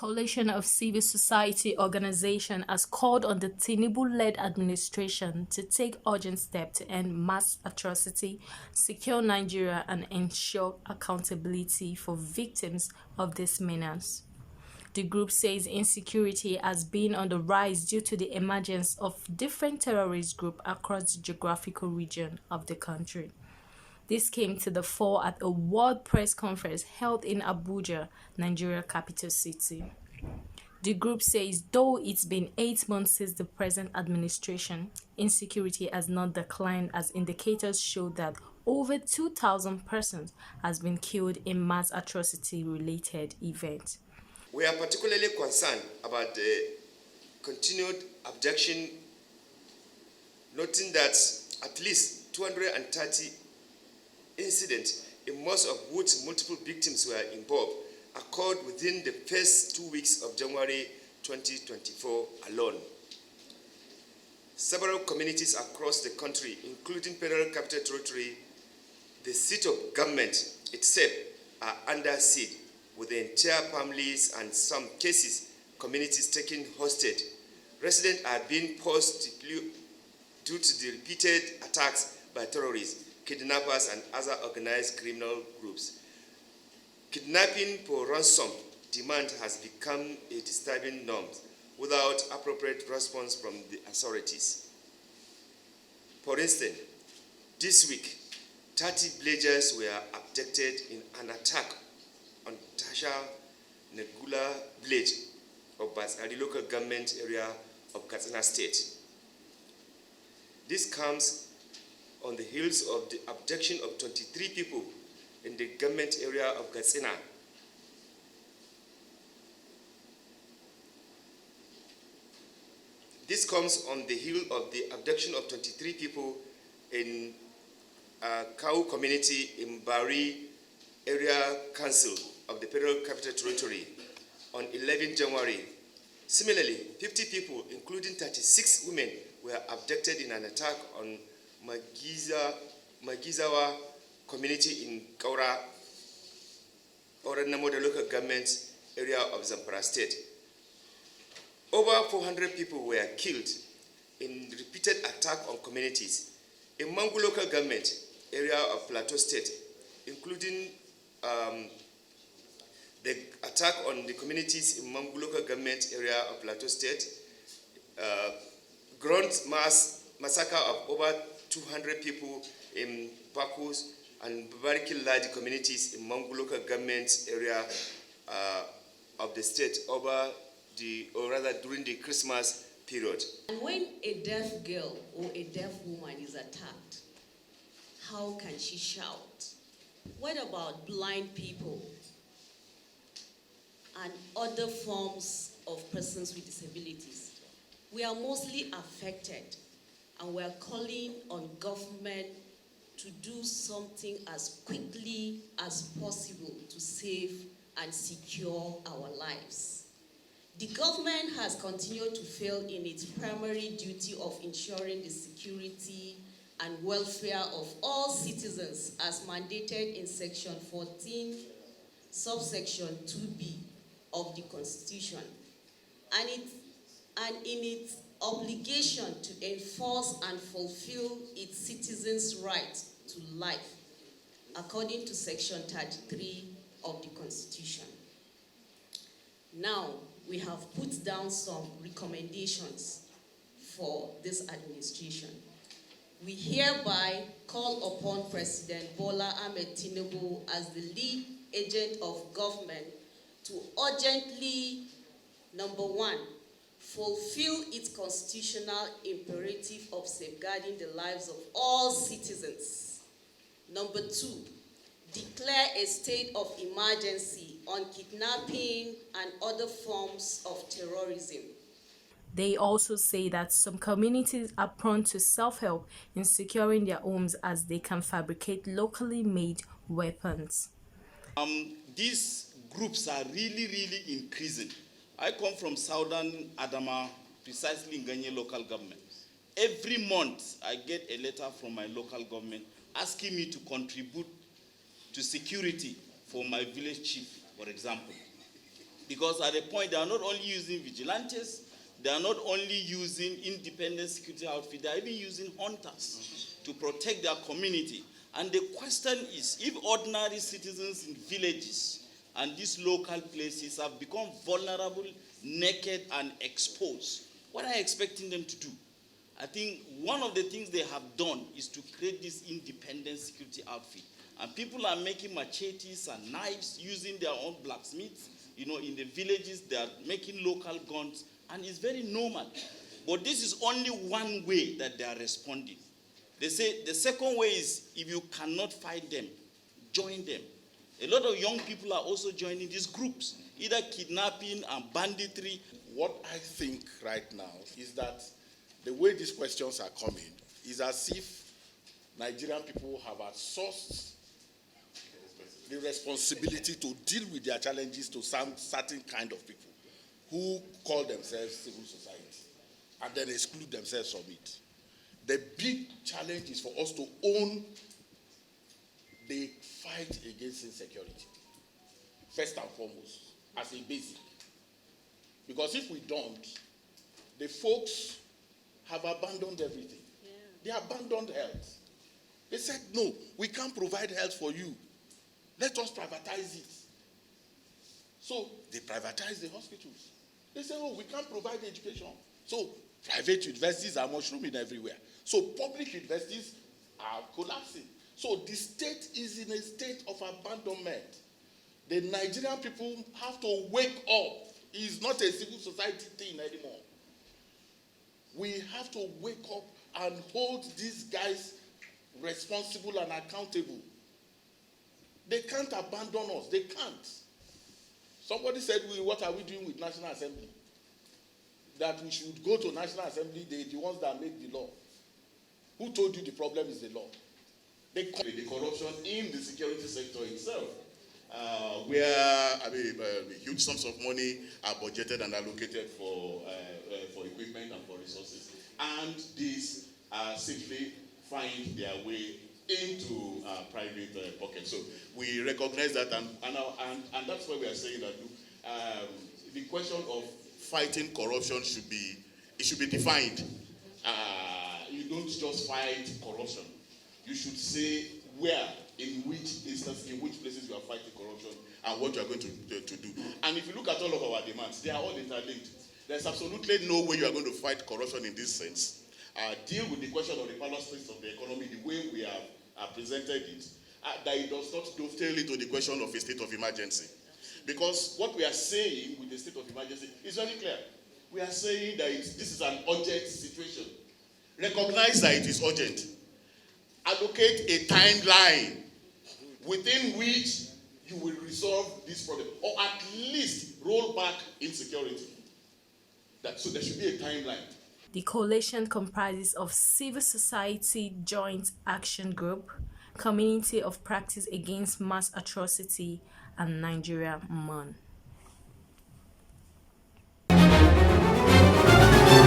coalition of civil society organizations has called on the Tinubu-led administration to take urgent steps to end mass atrocity, secure Nigeria, and ensure accountability for victims of this menace. The group says insecurity has been on the rise due to the emergence of different terrorist groups across the geographical region of the country. This came to the fore at a World Press Conference held in Abuja, Nigeria capital city. The group says though it's been 8 months since the present administration, insecurity has not declined as indicators show that over 2,000 persons has been killed in mass atrocity-related events. We are particularly concerned about the continued abduction, noting that at least 230 incidents, in most of which multiple victims were involved, occurred within the first 2 weeks of January 2024 alone. Several communities across the country, including Federal Capital Territory, the seat of government itself, are under siege, with the entire families and some cases, communities taken hostage. Residents are being forced due to the repeated attacks by terrorists, kidnappers, and other organized criminal groups. Kidnapping for ransom demand has become a disturbing norm without appropriate response from the authorities. For instance, this week, 30 villagers were abducted in an attack on Tasha Negula village of Basari local government area of Katsina State. This comes on the heels of the abduction of 23 people in the government area of Katsina. This comes on the heel of the abduction of 23 people in Kau community in Bari area council of the Federal Capital Territory on 11 January. Similarly, 50 people, including 36 women, were abducted in an attack on Magizawa community in Kaura, Namo, the local government area of Zamfara State. Over 400 people were killed in repeated attack on communities in Mangu local government area of Plateau State, including the attack on the communities in Mangu local government area of Plateau State, ground massacre of over 200 people in Pakus and Bariki large communities in Mangu local government area of the state during the Christmas period. And when a deaf girl or a deaf woman is attacked, how can she shout? What about blind people and other forms of persons with disabilities? We are mostly affected, and we are calling on government to do something as quickly as possible to save and secure our lives. The government has continued to fail in its primary duty of ensuring the security and welfare of all citizens as mandated in Section 14, subsection 2B of the Constitution, and in its obligation to enforce and fulfill its citizens' right to life, according to Section 33 of the Constitution. Now, we have put down some recommendations for this administration. We hereby call upon President Bola Ahmed Tinubu as the lead agent of government to urgently, number one, fulfill its constitutional imperative of safeguarding the lives of all citizens. Number two, declare a state of emergency on kidnapping and other forms of terrorism. They also say that some communities are prone to self-help in securing their homes as they can fabricate locally made weapons. These groups are really increasing. I come from southern Adama, precisely in Ganye local government. Every month, I get a letter from my local government asking me to contribute to security for my village chief, for example. Because at a point, they are not only using vigilantes, they are not only using independent security outfits, they are even using hunters to protect their community. And the question is, if ordinary citizens in villages and these local places have become vulnerable, naked, and exposed, what are you expecting them to do? I think one of the things they have done is to create this independent security outfit. And people are making machetes and knives using their own blacksmiths. You know, in the villages, they are making local guns, and it's very normal. But this is only one way that they are responding. They say the second way is, if you cannot fight them, join them. A lot of young people are also joining these groups, either kidnapping and banditry. What I think right now is that the way these questions are coming is as if Nigerian people have outsourced the responsibility to deal with their challenges to some certain kind of people who call themselves civil society and then exclude themselves from it. The big challenge is for us to own the fight against insecurity, first and foremost, as a basic. Because if we don't, the folks have abandoned everything. Yeah. They abandoned health. They said, no, we can't provide health for you. Let us privatize it. So they privatized the hospitals. They said, oh, we can't provide education. So private universities are mushrooming everywhere. So public universities are collapsing. So the state is in a state of abandonment. The Nigerian people have to wake up. It's not a civil society thing anymore. We have to wake up and hold these guys responsible and accountable. They can't abandon us. They can't. Somebody said, what are we doing with National Assembly? That we should go to National Assembly, the ones that make the law. Who told you the problem is the law? The corruption in the security sector itself, where huge sums of money are budgeted and allocated for equipment and for resources, and these simply find their way into private pockets. So we recognize that, and that's why we are saying that the question of fighting corruption should be defined. You don't just fight corruption. You should say where, in which instance, in which places you are fighting corruption, and what you are going to do. And if you look at all of our demands, they are all interlinked. There's absolutely no way you are going to fight corruption in this sense. Deal with the question of the balance of the economy the way we have presented it, that it does not dovetail into the question of a state of emergency. Because what we are saying with the state of emergency is very clear. We are saying that this is an urgent situation. Recognize that it is urgent. Allocate a timeline within which you will resolve this problem, or at least roll back insecurity. So there should be a timeline. The coalition comprises of Civil Society Joint Action Group, Community of Practice Against Mass Atrocity, and Nigeria MAN.